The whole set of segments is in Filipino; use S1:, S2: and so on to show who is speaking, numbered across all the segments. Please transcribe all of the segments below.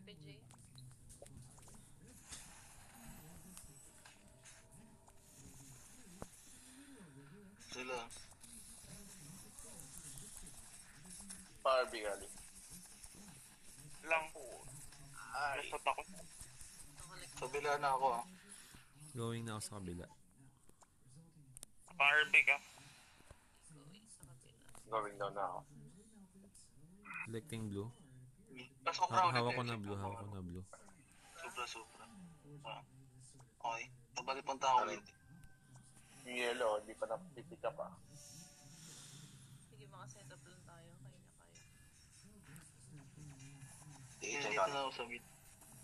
S1: RPG.
S2: Sila.
S3: Barbie gali.
S4: Lang po.
S3: Ay.
S4: Nasot ako.
S2: Kabila na ako ah.
S5: Going na ako sa kabila.
S4: Barbie ka.
S1: Going sa kabila.
S3: Going down na ako.
S5: Selecting blue.
S2: Pasok na ulit.
S5: Hawak ko na blue, hawak ko na blue.
S2: Supra. Ah. Okay. Tabali punta ako ulit.
S3: Yung yellow, di pa napipick up ah.
S1: Sige, makaset up lang tayo. Kaya na kayo.
S2: Dito na ako sa mid.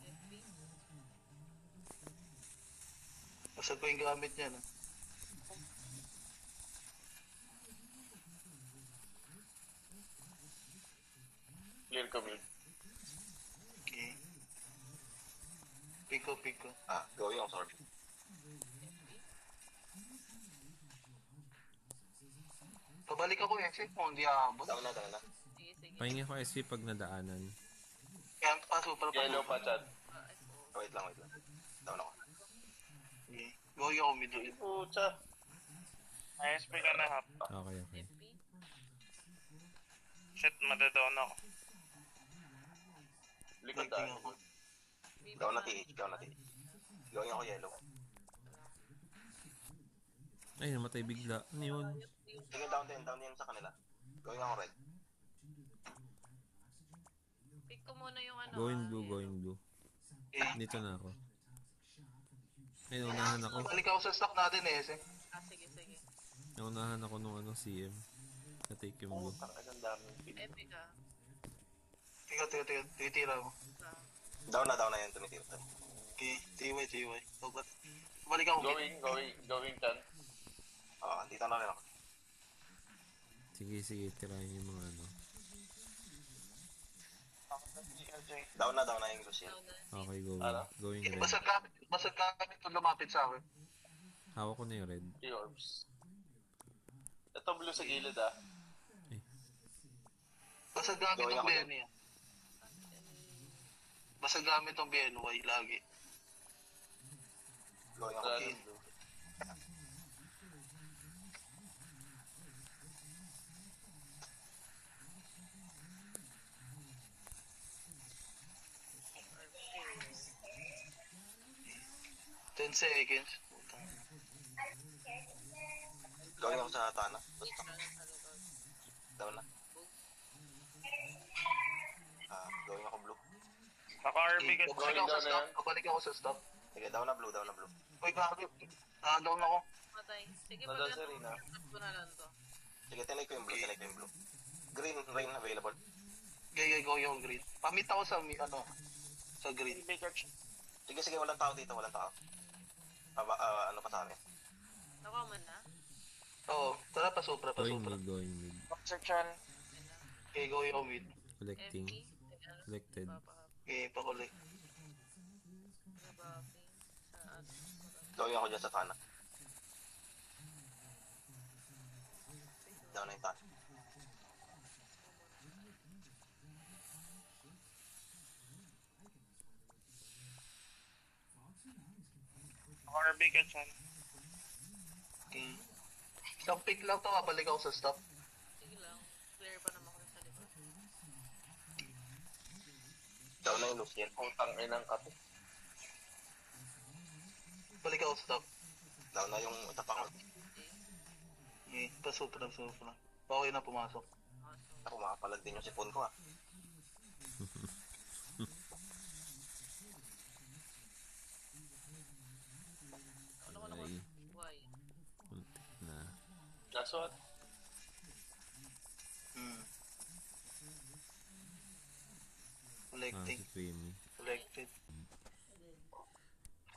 S1: FB.
S2: Masag ko yung gamit niya no.
S3: Clear ka mid.
S2: Okay. Pick ko.
S3: Ah, going ako, sorry.
S2: Pabalik ako exit kung hindi aabot.
S3: Down na.
S1: Sige.
S5: Pahingi ko SP pag nadaanan.
S2: Kaya supra.
S3: Yellow pa, Chad.
S1: Wait.
S3: Wait lang. Down ako.
S2: Okay. Go ako mid ulit.
S3: Pucha.
S4: ISP ka na hap.
S5: Okay.
S1: FB.
S4: Shit, madadown ako.
S3: Likod
S2: Lighting
S3: daan.
S2: ako.
S3: Down na TH. Going ako yellow.
S5: Ay, namatay bigla. Ano yun?
S3: Sige, down din sa kanila. Going ako red.
S1: Pick ko muna yung ano.
S5: Going blue.
S2: Okay.
S5: Dito na ako. Ay, naunahan ako.
S2: Balik ako sa stock natin eh.
S1: Sige.
S5: Naunahan ako nung CM. Na-take yung blue.
S3: Ang dami.
S1: FB ka.
S2: Titira mo.
S3: Down na yan, tumitira.
S2: Okay. TY. Balik ako.
S3: Going, Chan. Dito na rin ako.
S5: Sige, tirahin yung mga ano.
S3: Down na yung Lucian.
S5: Okay, going
S2: Okay,
S5: red.
S2: basag gamit kung lumapit sa akin.
S5: Hawak ko na yung red.
S3: 3 orbs. Ito blue sa gilid ah.
S2: Basag gamit
S3: Going
S2: ng
S3: ako
S2: BNY. Basag gamit ng BNY lagi.
S3: Going ako
S2: Okay.
S3: blue.
S2: Ten seconds.
S3: Going ako sa Tana. Basta. Down na. Going ako blue.
S4: Naka-RB ka.
S2: Pabalik ako sa stock.
S3: Sige, down na blue.
S2: Uy, grabe. Down ako.
S1: Matay. Sige,
S3: Nada,
S1: pag
S3: Serena.
S1: ko na lang to.
S3: Sige, tinay ko yung blue. Green, rain available.
S2: Go yung green. Pamit ako sa sa green.
S3: Sige, walang tao dito. Ano pa sa amin?
S1: Nakaman na.
S2: Oo, tara pa supra.
S5: Going mid.
S4: Boxer Chan.
S2: Okay, go yung mid.
S5: Collecting. Collected.
S2: Okay, pakulik.
S3: Going ako dyan sa Tana. Down na yung Tana.
S4: Naka-RB ka Chan.
S2: Okay. Isang pick lang to, balik ako sa stop.
S1: Sige lang. Clear pa naman ko sa likod.
S3: Down na yung Lucian. Putang inang kape.
S2: Balik ako sa stop.
S3: Down na yung tapang.
S2: Okay, pasupra. Okay na pumasok.
S3: Ako, makapalag din yung sipon ko ah.
S5: Ay,
S1: Why?
S5: muntik na.
S3: That's what?
S2: Collecting.
S5: Si Twimmy.
S2: Collected.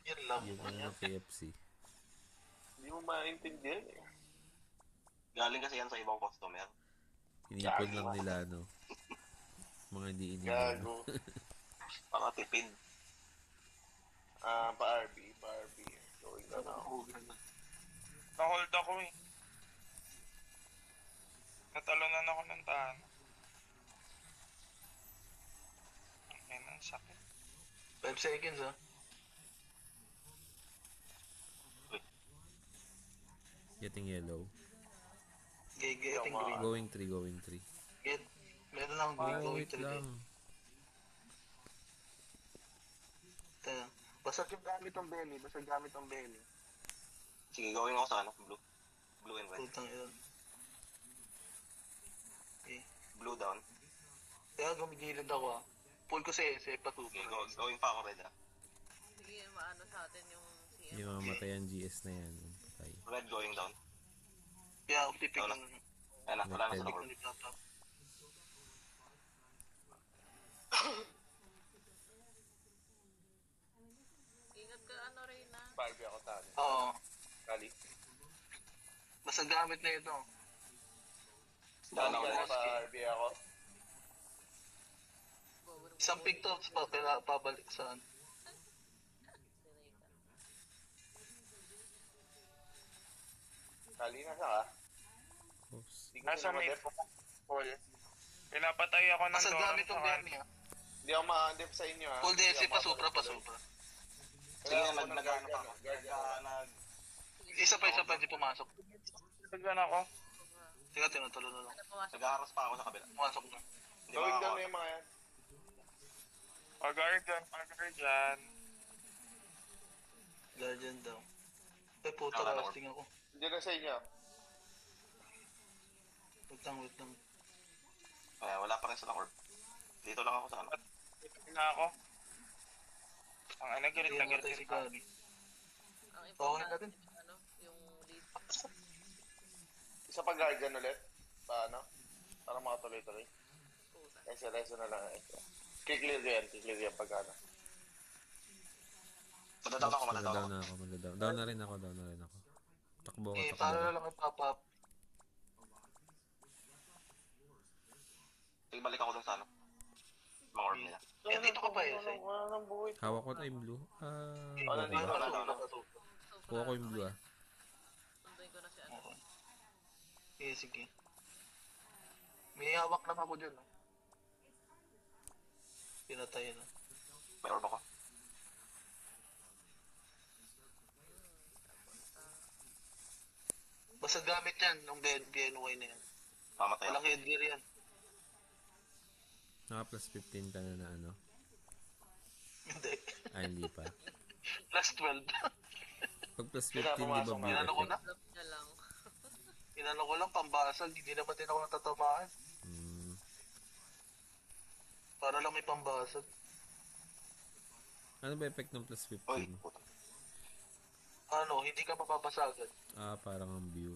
S2: Yan lang.
S5: Yung KFC.
S3: Hindi mo maintindihan eh. Galing kasi yan sa ibang customer.
S5: Inipon lang nila, no? Mga hindi inipon.
S3: Gago. Mga tipid. Pa-RB. Going down ako.
S4: Na-hold ako eh. Natalunan ako ng tahan. Ang sakit.
S2: 5 seconds ah.
S5: Getting yellow.
S2: Getting green.
S5: Going 3, going 3.
S2: Get. Meron lang green
S5: Oh,
S2: going
S5: wait
S2: 3
S5: lang.
S2: din. Basta yung gamit ang belly. Basta gamit ang belly.
S3: Sige, going ako sa ano, blue. Blue and red.
S2: Putang yun. Okay.
S3: Blue down.
S2: Kaya gumigilid ako ah. Pull ko sa SF patuloy.
S3: Okay, going pa ako red ah.
S1: Sige, maano sa atin yung CM.
S5: Yung mamatay ang GS na yan. Patay.
S3: Red going down.
S2: Kaya ako pipig
S3: Wala.
S2: ng
S3: Ayan na, wala na sa
S5: Red.
S3: orb.
S2: ni Papa.
S1: Ingat ka, ano, Reyna.
S3: Barbie ako tali.
S2: Oo.
S3: Kali.
S2: Basta gamit na ito.
S3: Down ako na.
S2: Barbie ako. Isang pick to, pabalik saan.
S3: Kali na siya ka.
S5: Oops.
S4: Nasa may Paul. Pinapatay ako ng
S2: Basta
S4: Doran
S2: gamit
S4: sa
S2: ang belly ah.
S3: Hindi ako ma-undip sa inyo ha.
S2: Full DC pa, supra pa, supra.
S3: Sige, nag-ano pa ako.
S2: Isa pa, hindi pumasok.
S4: Nagdan ako.
S2: Sige, tinutulo na lang.
S1: Ano, pumasok.
S3: Nag-aaras pa ako sa kabila.
S2: Pumasok na.
S3: Hindi ba ako?
S2: yung mga yan.
S4: Pag-guardian.
S2: Guardian daw. Eh, puta,
S3: Wala na,
S2: casting ako.
S3: Hindi na sa inyo.
S2: Wait lang.
S3: Wala pa rin sa orb. Dito lang ako sa ano.
S4: Na ako. Ang ano, galit na
S2: Hindi
S4: galit
S2: namatay si
S4: ka.
S2: Gary.
S1: Ang
S2: Okay
S1: importante,
S2: natin.
S1: ano, yung lead.
S6: Isa pa guardian ulit. Paano? Para makatuloy-tuloy.
S1: Puta.
S6: Reso na lang. Kiklear yan pag ano.
S3: Madadaw ako, madadaw
S5: Down
S3: ako.
S5: na ako. Down na rin ako. Takbo
S2: Eh,
S5: ako.
S2: para na lang ipapap.
S3: Sige, balik ako dun sa ano. Mga orb nila.
S2: Eh, dito ka pa eh.
S5: Hawak ko na yung blue.
S6: Ano,
S5: Okay.
S6: dito?
S5: Kuha ko yung blue ah.
S1: Sunduin ko na si ano.
S2: Sige. May hawak lang ako dyan. Pinatay na.
S3: May orb ako.
S2: Basta gamit yan, nung BNY na yan.
S3: Mamatay ako.
S2: Walang headgear yan.
S5: Naka plus 15 ka na na ano.
S2: Hindi.
S5: Hindi pa.
S2: Plus 12.
S5: Pag plus 15, di ba blue
S2: Inano ko na?
S5: effect?
S1: Love niya lang.
S2: Inano ko lang, pambasag. Hindi naman din ako natatamaan.
S5: Hmm.
S2: Para lang may pambasag.
S5: Ano ba effect ng plus
S3: Uy,
S5: 15?
S3: puta.
S2: Ano, hindi ka mapapasagan.
S5: Parang ang view.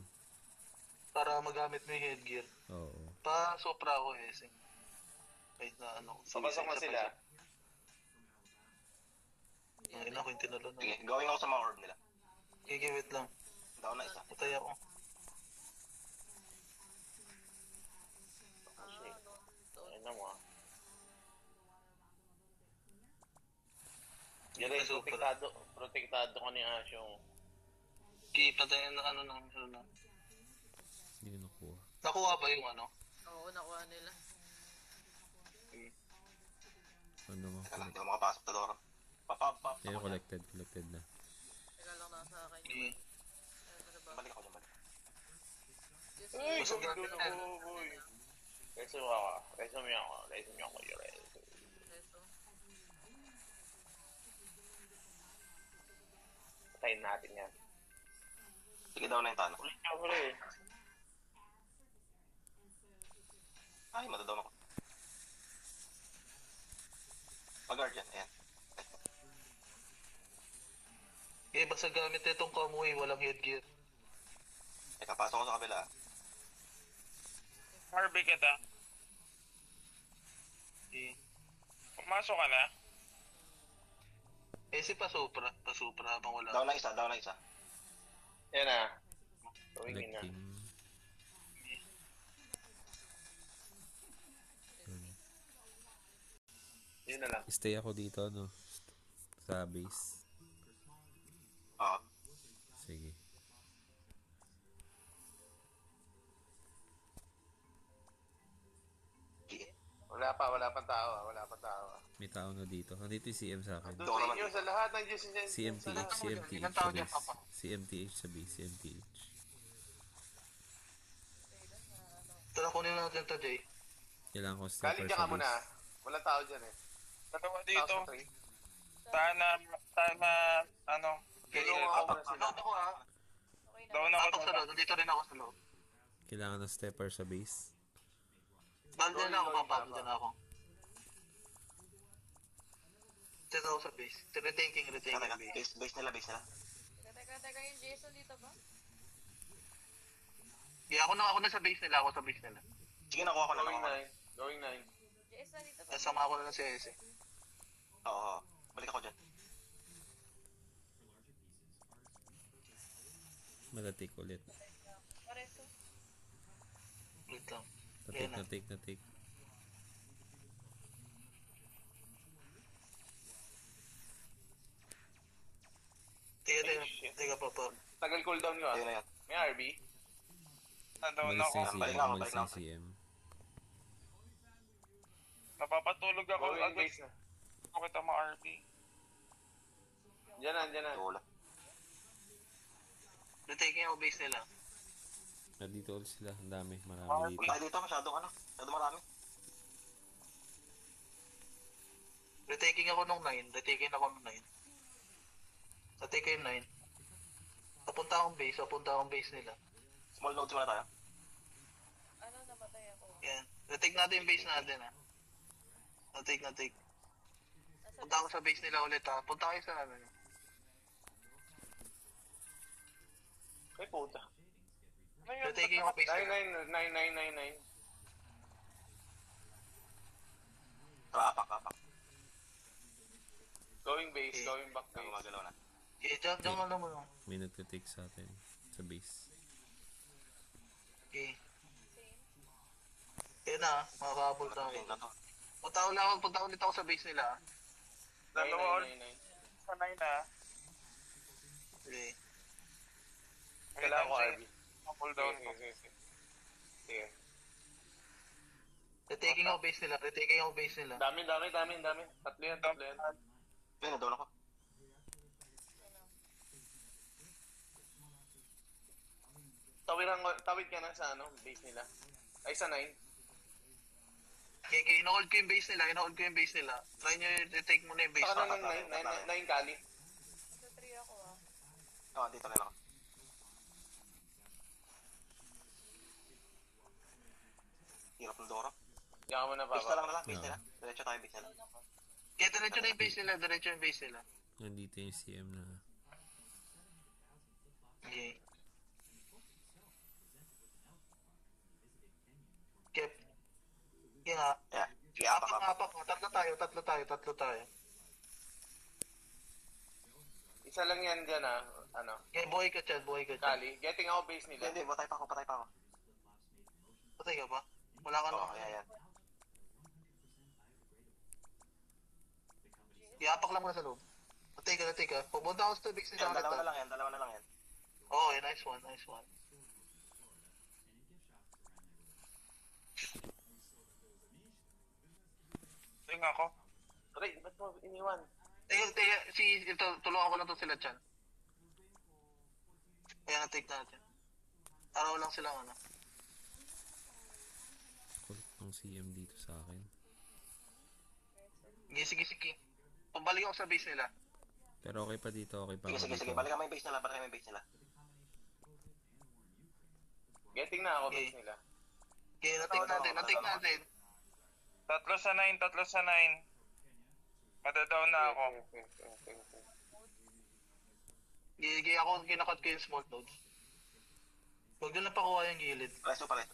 S2: Para magamit mo yung headgear.
S5: Oo.
S2: Pa-sopra ako eh. Kahit na ano.
S6: Papasok na sila.
S2: Ngayon ako yung tinalo na.
S3: Sige, going ako sa mga orb nila.
S2: Wait lang.
S3: Down na isa.
S2: Patay ako.
S6: Ayun na mo ah. Gire, protektado ko ni Ash yung...
S2: Patayin na ano na.
S5: Hindi ko nakuha.
S2: Nakuha ba yung ano?
S1: Oo, nakuha nila.
S5: Ano mo?
S3: Teka lang, hindi ako makapasok sa Dora. Papap.
S5: Ayun, collected na.
S1: Teka lang nasa akin.
S2: Sige.
S1: Ano ba?
S3: Balik ako dyan, balik.
S1: Yes,
S6: Ay,
S2: Basta
S6: gusto
S2: gamit
S6: na
S2: yan.
S6: ako, boy. Reso mo ako, Yure.
S1: Reso.
S6: Patayin natin yan.
S3: Sige, down na yung tano.
S6: Ulit ako rin.
S3: Ay, madadaw ako. Pag-guardian, ayan.
S2: Basta gamit itong kamuhi, walang headgear.
S3: Teka, pasok ko sa kabila.
S4: Harvey kita. Pumasok ka na.
S2: Si pasopra habang wala.
S3: Down na isa.
S6: Yan ah. Tawigin na.
S5: Collecting.
S6: Yun na lang.
S5: Stay ako dito, no? Sa base.
S3: Oo.
S5: Sige.
S3: Sige.
S6: Wala wala pang tao, wala pang tao.
S5: May tao na dito. Nandito yung CM sa akin.
S6: Doon sa inyo, sa lahat, nandiyan si Jen.
S5: CMTH, CMTH
S2: Ilan
S5: sa
S2: tao dyan,
S5: base.
S2: Papa?
S5: CMTH sa base, CMTH.
S2: Tara, kunin natin ito, Jay.
S5: Kailangan ko
S6: Galing
S5: stopper
S6: dyan
S5: sa
S6: ka muna.
S5: base.
S6: Wala tao dyan eh.
S4: Dalawa
S6: Tao
S4: dito.
S6: sa train.
S4: Sana, ano,
S6: Tulungan ako muna sila.
S2: Load ako ha.
S1: Okay na.
S4: down ako.
S2: Apak sa load. Nandito rin ako sa load.
S5: Kailangan ng stepper sa base.
S2: Balde na ako,
S6: Loading,
S2: Papa.
S6: Papa.
S2: Balde na ako. Dito ako sa base. Retaking
S3: Teka,
S2: base.
S3: base nila.
S1: Teka, yung Jason dito ba?
S2: Yeah, ako na sa base nila. Ako sa base nila.
S3: Sige, nakuha ko na.
S6: Going 9. Going 9.
S1: Jason dito ba?
S2: Sama ko na lang si Ese.
S3: Oo. Balik ako dyan.
S5: Malatik ulit.
S1: Pareso.
S2: Wait lang.
S5: Natik.
S2: Teka, Papa.
S6: Tagal cooldown nyo ah.
S3: Ayun na yan.
S6: May RB.
S4: Down
S5: Umalis
S4: ako.
S5: na yung CM.
S3: balik ako,
S5: Umalis
S3: balik
S5: na
S3: ako.
S5: yung CM.
S4: Napapatulog ako.
S6: Going
S4: Agad
S6: base na.
S4: ko kita ma-RP.
S6: Dyan na.
S3: Tula.
S2: Retaking ako base nila.
S5: Nandito ulit sila. Ang dami. Marami dito.
S3: Tayo dito, masyadong marami.
S2: Retaking ako nung 9. Retaking ako nung 9. Retaking 9. Papunta akong base nila.
S3: Small nodes muna tayo.
S1: Ano, namatay ako.
S2: Yan. Retake natin yung base natin ha. Retake.
S1: Nasa
S2: Punta ako sa base nila ulit ha. Punta kayo sa ano.
S6: Ay puta.
S4: Ano yun?
S2: Retaking ako base nila.
S6: 9.
S3: Tara, apak.
S6: Going base, going back
S3: Ang
S6: base.
S3: gumagalaw na.
S2: Okay, dyan ano mo.
S5: May nagtitake sa atin. Sa base.
S2: Okay.
S1: same.
S2: Yan na, makakabol tayo.
S3: Tingin na to.
S2: Punta ulit ako sa base nila ha.
S4: Dalawa ulit
S6: 9.
S4: sa 9 na.
S2: Okay.
S6: Kailangan ko RB.
S4: Pull down ko.
S6: Sige.
S2: Retaking ako base nila.
S6: Dami. Tatlo yan.
S3: Ayun, doon ako.
S6: Tawid ka na sa base nila. Ay, sa 9.
S2: Okay, inohold ko yung base nila. Try nyo retake muna yung base.
S6: Saka na ng 9 kali.
S1: Nasa 3 ako ah.
S3: Oo, dito na lang. Hirap ng Dora.
S6: Diyan ka muna,
S3: Base na lang
S6: Papa.
S3: na lang, base nila. Diretso tayo, base nila.
S2: Kaya diretso na yung base nila.
S5: Nandito yung CM na.
S2: Okay. Kep. Yan nga.
S3: Yeah. Sige, apak.
S2: Apak. Tatlo tayo.
S6: Isa lang yan dyan ah.
S2: Okay, buhay ka dyan.
S6: Kali. Getting ako base nila.
S3: Hindi, patay pa ako.
S2: Patay ka ba? Wala ka
S3: Oo,
S2: na.
S3: yan.
S2: Iapak lang muna sa loob. Patay ka. Pupunta ako sa base nila.
S3: Dalawa na lang yan.
S2: Oh, nice one.
S4: Tingnan ako.
S6: Ray, ba't mo iniwan?
S2: Tulungan ko lang to sila dyan. Kaya na-take natin. Araw lang sila ano.
S5: Kulit ng CM dito sa akin.
S2: Sige. Pabalik ako sa base nila.
S5: Pero okay pa dito. Okay pa ako
S3: Sige.
S5: dito.
S3: Balikan mo yung base nila.
S6: Getting na ako base
S2: Okay.
S6: nila.
S2: Okay, na-take natin.
S4: Tatlo sa 9. Madadown na ako.
S6: Okay.
S2: Gigi ako, kinakat ko yung small nodes. Huwag nyo lang pakuha yung gilid.
S3: Resto pa rin.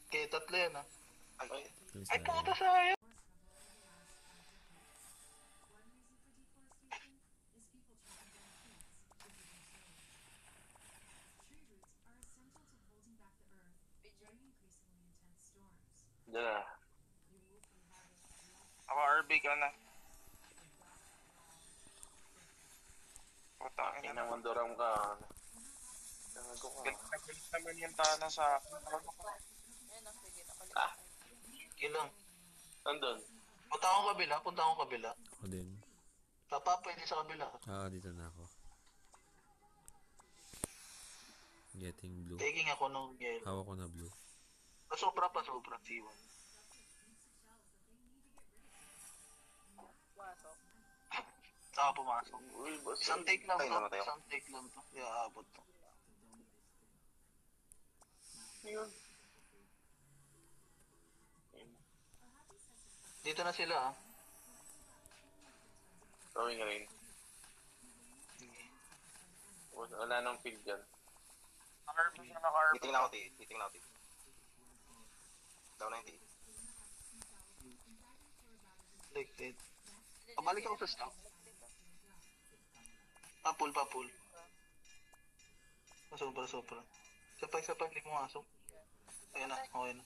S2: Okay, tatlo yan ah.
S3: Ay,
S5: Please,
S2: Ay,
S5: ayun.
S2: puta sayang!
S6: Diyan na.
S4: Ako RB ka na. Putangin na
S6: Inang
S4: naman.
S6: manduram ka. Gago ka.
S4: Galit naman yung tana sa akin.
S1: Ayan na, sige. Nakalimutan.
S2: Yun lang.
S6: Nandun.
S2: Punta akong kabila.
S5: Ako din.
S2: Papa, pwede sa kabila.
S5: Dito na ako. Getting blue.
S2: Taking ako ng yellow.
S5: Hawak ko na blue.
S2: Pasobra. T1.
S1: Pumasok.
S2: Pumasok.
S6: Uy, boss.
S2: Isang take lang
S3: Tayo
S2: to.
S3: na, tayo.
S2: Isang take lang to. Iaabot to.
S6: Yun.
S2: Dito na sila ah.
S6: Throwing rain. Wala nang field dyan.
S4: Naka-RP siya, naka-RP.
S3: Meeting na ako, T. Meeting na ako, T. Down na yung T.
S2: Elected. Pabalik ako sa stock. Pull. Sobra. Sabay, hindi pumasok. Ayan na, okay na.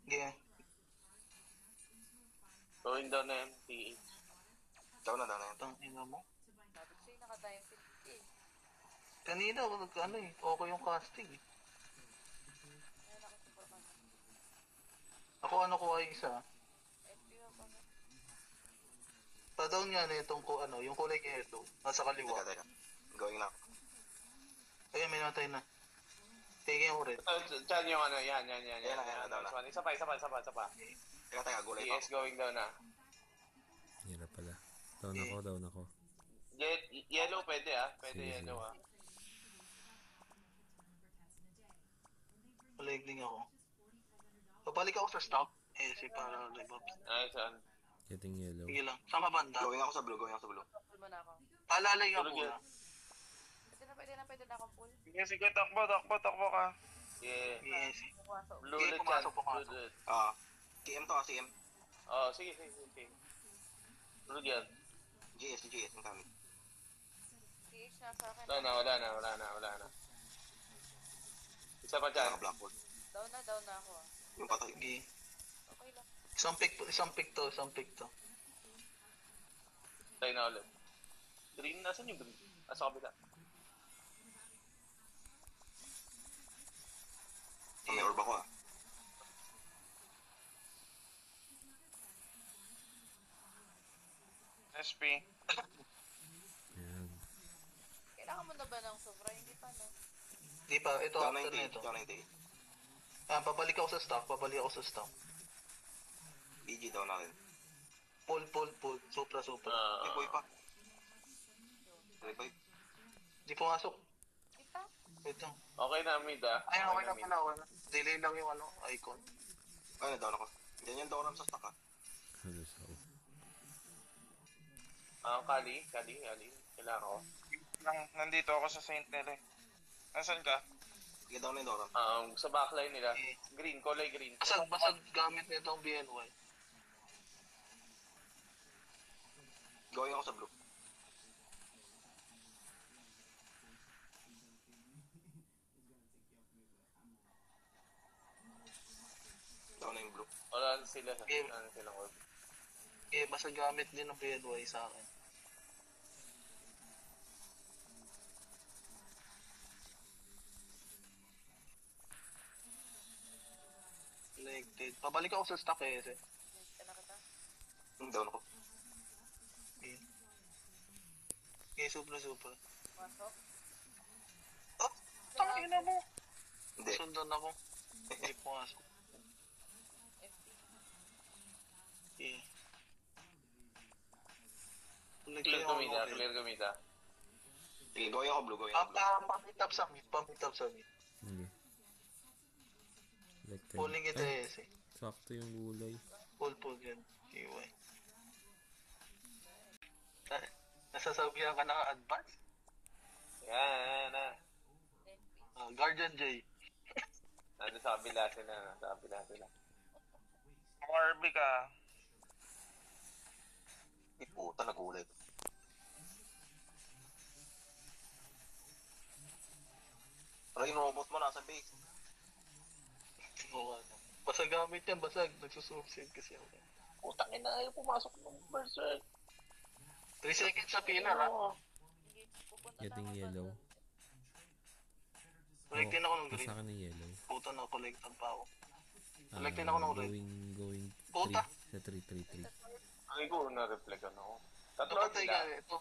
S2: Yeah.
S6: Throwing down na MTH.
S3: Down na yan.
S2: Tang ina mo.
S1: Sabi ko sa'yo, naka-time 50.
S2: Kanina, okay yung casting eh.
S1: Ayun, nakasupport ka na.
S2: Ako ko ay isa.
S1: FP ako na.
S2: Pa-down nga na itong yung kulay yellow. Nasa kaliwa.
S3: Teka. Going na.
S2: Ayun, may natay na. Tingin yung red.
S6: Chan yung ano, yan.
S3: Yan, down na.
S6: Isa pa.
S3: Teka, gulay pa.
S6: DS going down na.
S5: Hirap pala. Down ako.
S6: Yellow pwede Pwede
S5: Sige,
S6: yellow
S5: sige.
S2: Maligling ako. Pabalik ako sa stock. Para live up.
S6: Nice one.
S5: Getting yellow.
S2: Sige lang. Saan ka banda?
S3: Going ako sa blue.
S1: Pull mo na ako.
S2: Alalay nga
S6: Tulog
S2: muna.
S6: yan.
S1: Pwede na akong pull.
S4: Sige, takbo ka.
S6: Yeah.
S2: Yes.
S1: Pumasok.
S6: Blue
S2: Sige,
S6: ulit
S2: pumasok.
S6: Blue ulit.
S3: CM to, CM.
S6: Oh, sige. Tulog yan.
S3: GS, ang kami.
S1: PH na sa akin.
S6: Wala na. Isa pa dyan.
S3: Black hole.
S1: Down na ako ah.
S3: Yung patay.
S2: Sige.
S1: Okay lang.
S2: Isang pick to.
S6: Tayo na ulit. Green, nasan yung green? Sa kabila.
S3: May orb ako
S4: SP.
S5: Ayan.
S1: Kailangan mo na ba ng sobra? Hindi pa no?
S2: Di pa, ito
S3: Down na
S2: after
S3: yung
S2: na ito.
S3: T. Down na yung T.
S2: Pabalik ako sa stock.
S3: EG down na rin.
S2: Pull. Supra.
S3: May boy pa. Revive.
S2: Di pumasok.
S1: Di pa?
S2: Wait lang.
S6: Okay na, mid
S2: Ay, okay
S6: na
S2: na pala. Delay lang yung icon.
S3: Ay, down ako. Yan yung down sa stock
S5: Halos ako.
S6: Kali. Kailangan ko.
S4: Nandito ako sa Saint Nere. Nasaan ka?
S3: Sige, down na yung Doran.
S6: Sa backline nila. Green, kulay green.
S2: Basag gamit nito ang BNY.
S3: Going ako sa blue. Down na yung blue.
S6: Wala sila.
S2: Game.
S6: Ano silang orb.
S2: Basag gamit din ng BNY sa akin. Selected. Pabalik ako sa stock eh.
S1: Wait na kita.
S3: Down ako.
S2: Okay, supra.
S1: Pumasok.
S2: Oh, tangina mo.
S3: Hindi.
S2: Sundan ako. Hindi pumasok.
S1: FP.
S2: Okay.
S6: Clear kumita.
S3: Sige, going ako blue.
S2: Pamit up sa mid.
S5: Hindi. Elected.
S2: Pulling kita eh.
S5: Sakto yung gulay.
S2: Pull dyan. KY. Nasasabihan ka ng advance?
S6: Yan na.
S1: FP.
S2: Guardian J.
S6: Nandun sa kabila sila.
S4: RB ka.
S3: Hindi puta, nagulit. Pero yung robot mo nasa base.
S2: Basag gamit yan, basag. Nagsusubside kasi ako.
S6: Putang ina, ayaw pumasok ng berserk.
S2: 3 seconds sa pillar ha.
S1: Sige, pupunta na
S5: Getting
S1: ako
S5: yellow.
S1: doon.
S2: Collect din ako ng
S5: Sa
S2: green.
S5: akin ng yellow.
S2: Puta na, collect pa ako. Selectin ako ng red.
S5: Going 3.
S2: Puta.
S5: Sa 3.
S6: Ay ko, na-reflect ako. Tatlo
S2: Napatay
S6: sila.
S2: ka, ito.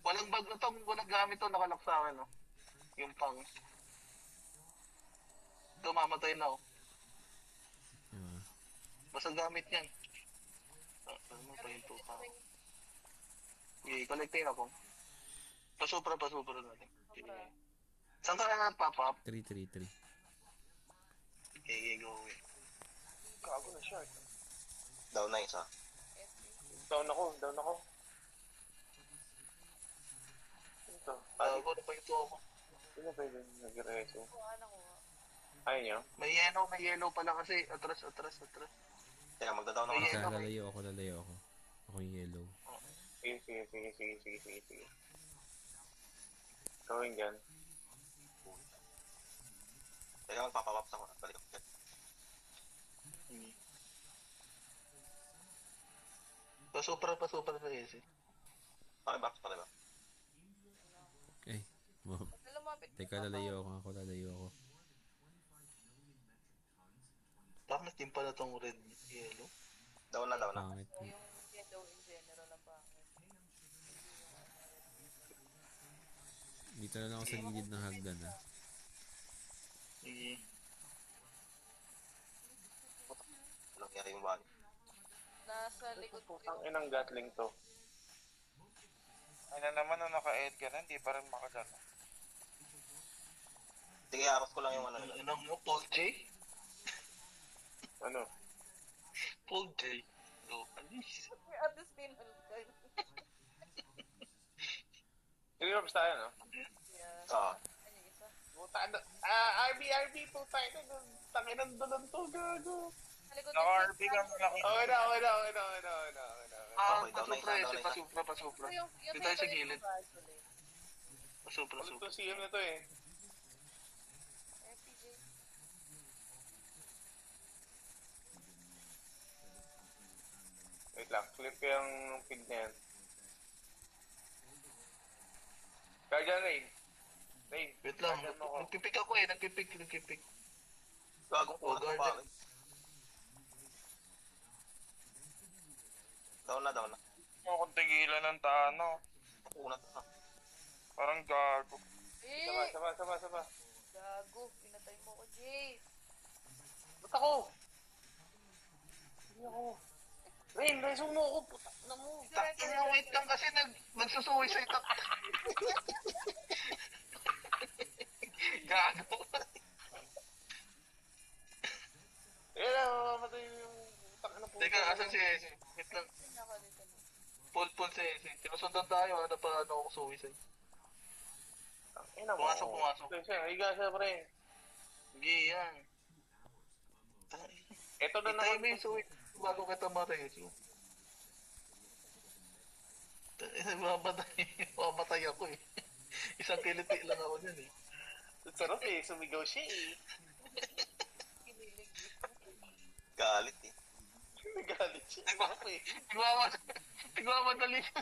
S2: Walang bag na to, walang gamit to, nakalak sa akin, no? Yung pang. Ito, mamatay na, oh. Basta gamit yan. Ano mo, pahinto ka. Okay, collectin ako. Pasupra natin. Okay. Saan ka na pop-up?
S5: 3.
S2: Okay, go away.
S6: Gago na short.
S3: Down na isa.
S6: Down ako. Ito.
S2: Ako, napahinto ako.
S6: Sino pwede nag-reso?
S1: Kuha na kuha.
S6: Ayaw niyo?
S2: May yellow pala kasi. Atras.
S3: Teka, magda-down ako.
S2: Ayan.
S5: Lalayo ako. Ako yung yellow.
S6: Sige. Gawin dyan.
S3: Teka, magpapawap sa balik ako.
S2: Pasupra sa AC.
S3: Okay, box pala ba?
S5: Eh,
S1: Lumapit.
S5: teka, lalayo ako.
S2: Bakit din pala tong red yellow?
S3: Down na.
S5: Pangit.
S1: O yung yellow in general ang pangit.
S5: Dito na lang ako sa gilid ng hagdan, ah.
S2: Sige.
S3: Anong nangyari yung bag?
S1: Nasa likod ko
S6: Putang
S1: yung
S6: inang gatling to.
S4: Ay na naman nung naka-Edgar na, hindi pa rin makagano.
S3: Sige, aros ko lang yung ano nila.
S2: Ano mo, Paul J?
S6: Ano?
S2: Paul J. No, alis.
S1: at the spin on
S6: Rerops tayo, no?
S1: Yeah.
S3: Ah,
S1: Ano yung isa?
S6: Puta, RB, puta, ito. Tanginang dulon to, gago.
S1: Sa likod
S4: Naka-RP ka malaki.
S6: Okay na.
S2: Pasupra.
S1: Yung
S2: Dito tayo sa
S1: favorite
S2: gilid.
S1: ko actually.
S2: Pasupra.
S6: Ulit to CM na to eh.
S1: FPJ.
S6: Wait lang, clip ko yung feed na yan. Guardian Rain.
S2: Wait lang,
S6: Guardian mo ko.
S2: nagpipik ako eh, nagpipik.
S3: gago po.
S2: Oh, guardian.
S3: Down na.
S4: Ako kung tigilan ng tano.
S3: Unat na.
S4: Parang gago.
S6: Saba.
S1: Gago. Pinatay mo ko, Jay.
S6: Ba't ako? Hindi ako. Rain, reso mo ako. Puta na mo.
S2: Takina, wait lang kasi nagsusuicide ako. Gago.
S6: Ayan na, mamamatay yung utak na puta.
S2: Teka, asan si Eze? Wait lang,
S1: Sino ako dito?
S2: pull si Eze. Sinusundan tayo, ano pa ako suicide.
S6: Ina mo.
S2: Pumasok.
S6: Higa siya, pre.
S2: Sige, yan.
S6: Ito na
S2: Itay mo
S6: naman.
S2: yung suicide bago kita ma-reso. Mamatay ako eh. Isang kiliti lang ako dyan eh.
S6: Sarap eh, sumigaw siya eh.
S1: Kinilig.
S3: Galit eh.
S6: Nagalit siya. Sarap eh.
S2: Nagmamadali ka.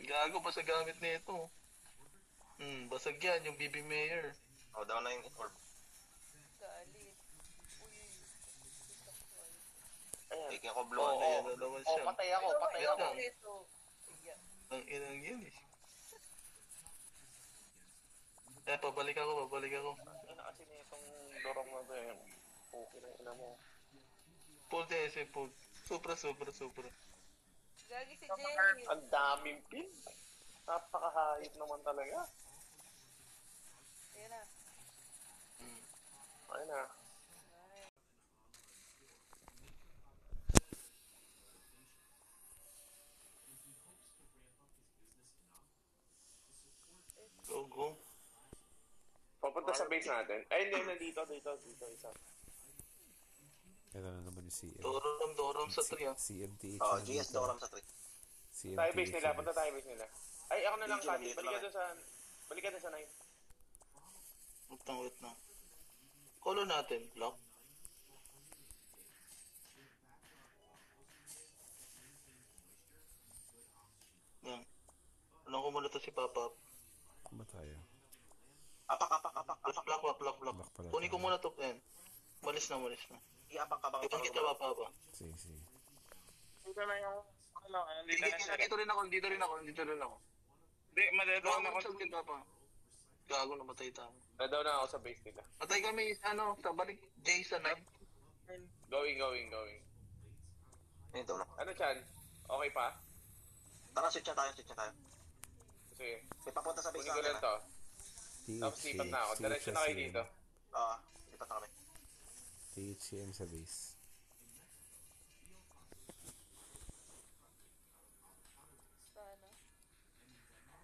S2: Gago pa sa gamit nito. Basag yan, yung BB Mayor.
S3: Oh, down na yung orb.
S1: Galit. Uy.
S6: Ayan.
S3: Taking ako blue.
S6: Oo,
S2: Ayan, nalaman
S6: oh,
S2: siya.
S6: patay ako.
S1: Patay ako
S2: lang.
S1: nito. Yeah.
S2: Ang inang yun eh. Pabalik ako.
S6: Ano kasi na itong dorong na to eh. Okay na ina mo.
S2: Pull TS, pull. Supra.
S1: Gagi si Jay.
S6: Ang daming pin. Napakahayop naman talaga.
S1: Ayan na.
S6: Ayun na.
S2: Go.
S6: Papunta sa base natin. Ay, hindi. Dito. Isa.
S5: Ito na naman yung CM.
S2: Doram sa 3 ah.
S5: CMTH.
S3: Oh, GS Doram sa 3.
S6: Tayo base nila. Punta tayo base nila. Ay, ako na lang,
S3: Dito lang,
S6: Kati.
S3: dito lang.
S6: Balik ka doon sa 9.
S2: Wait na. Color natin, block. Yan. Anong ko muna to si Papa?
S5: Ba tayo?
S3: Apak.
S2: Block.
S5: Block pala
S2: Kunin ko
S5: tayo.
S2: muna to, yan. Malis na.
S3: Iapak ka bang
S2: Iwan kita pa.
S5: Sige.
S4: Dito na yung, dito
S2: Sige,
S4: na siya.
S2: dito rin ako.
S4: Hindi, madedown ako.
S2: Ako kita pa. Gago, namatay tayo.
S6: Nadaw na ako sa base nila.
S2: Patay kami, sa balik, Jason, eh.
S6: Going.
S3: Ayun daw na.
S6: Ano, Chan? Okay pa?
S3: Tara, switch na tayo.
S6: Sige.
S3: May papunta sa base
S6: Kunin ko lang to. Tapos
S5: THC.
S6: lipat na ako. Diretso na kayo dito.
S3: Oo, lipat na kami.
S5: THCM sa base.
S1: Sana.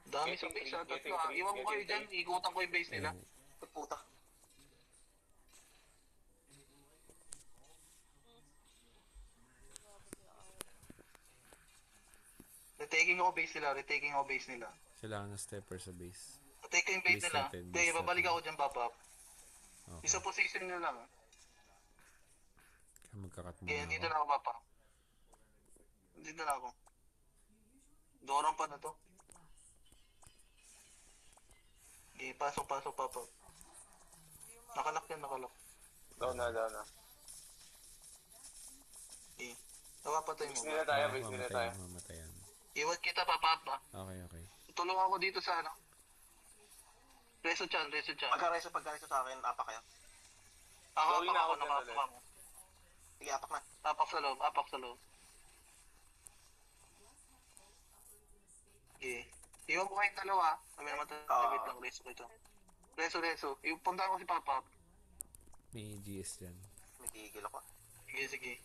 S2: Dami sa
S6: Getting
S2: base,
S6: three,
S2: ha. Tatlo,
S6: getting
S2: ha.
S6: three,
S2: Iwan ko kayo
S6: getting
S2: dyan. Ikutan ko yung base nila.
S5: Ayun.
S3: Puta.
S2: Retaking ako base nila.
S5: Kailangan ng stepper sa base.
S2: Patay ko yung base
S5: Base
S2: nila.
S5: natin,
S2: Okay,
S5: base
S2: babalik
S5: natin.
S2: ako dyan, Papa.
S5: Okay.
S2: Isa position nyo lang.
S5: Kaya magkakat muna
S2: Okay, dito
S5: ako.
S2: na ako, Papa. Dito na ako. Dorang pa na to. Okay, pasok, Papa. Nakalak yan.
S6: Down na.
S2: Okay. Napapatay mo.
S6: Base nila tayo, base nila tayo.
S5: Mamatayan.
S2: Iwan kita, Papa.
S5: Okay.
S2: Tulungan ako dito sa ano. Reso chan.
S3: Pagka-reso sa akin, apak kayo.
S6: Going na ako dyan
S2: Nakapak
S6: ulit.
S2: ako.
S3: Sige, apak na.
S2: Apak sa loob. Okay. Iwan ko kayong dalawa. Kami naman tayo. Wait lang, reso ko ito. Reso. Punta ko si Papa.
S5: May GS dyan.
S3: May tigil ako.
S2: Sige.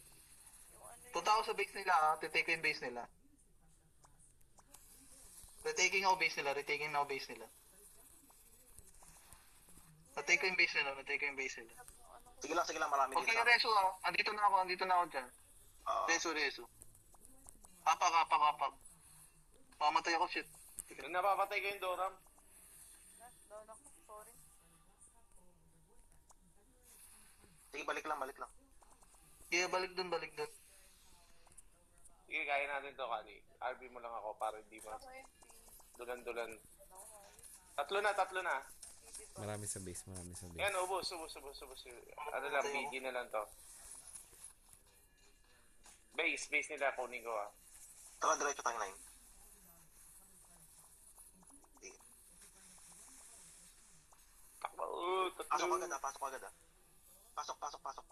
S2: Punta ako sa base nila, ha. Titake ko yung base nila. Retaking na ako base nila. Natake ko yung base nila.
S3: Sige lang, marami
S2: Okay,
S3: dito.
S2: reso, ha. Andito na ako dyan.
S3: Oo.
S2: Reso. Apak. Mamatay ako, shit.
S6: Nung napapatay ko yung Doram.
S1: Down ako. Sorry.
S3: Sige, balik lang.
S2: Yeah, balik dun.
S6: Sige, kaya natin to, Kali. RB mo lang ako para hindi mas
S1: Ako MP.
S6: dulan. Tatlo na.
S5: Marami sa base.
S6: Yan, ubos. Ano lang, BG na lang to. Base nila, kunin ko ah.
S3: Tara, diretso tayo 9. Sige.
S6: Tatlo.
S3: Pasok agad. Pasok.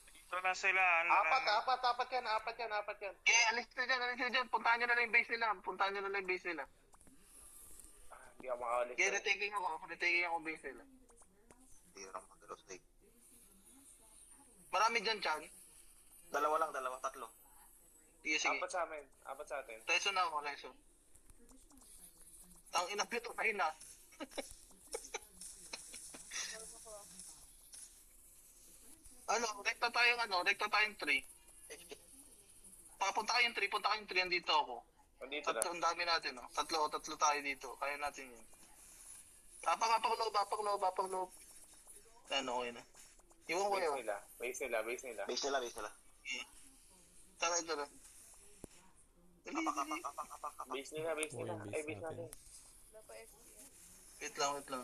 S4: Dito na sila.
S6: Apat yan.
S2: Okay, alis na dyan. Puntahan nyo na lang yung base nila.
S6: Hindi ako makakalis.
S2: Okay, retaking ako base nila.
S3: Tira mo, dalawa sa
S2: Marami dyan, Chan.
S3: Dalawa, tatlo.
S2: Sige.
S6: Apat sa amin. Apat sa atin.
S2: Reso na ako. Tang ina, pito tayo na. Rekta tayong 3. Punta kayong 3, andito ako.
S6: Nandito na.
S2: Ang dami natin, no? Tatlo tayo dito. Kaya natin yun. Apak loob. Okay na. Iwan ko yun.
S6: Base nila.
S3: Base nila.
S2: Tara. Dali.
S3: Apak.
S6: Base nila.
S5: Base
S6: Ay, base
S5: natin.
S6: natin.
S1: Wala pa SPM.
S2: Wait lang.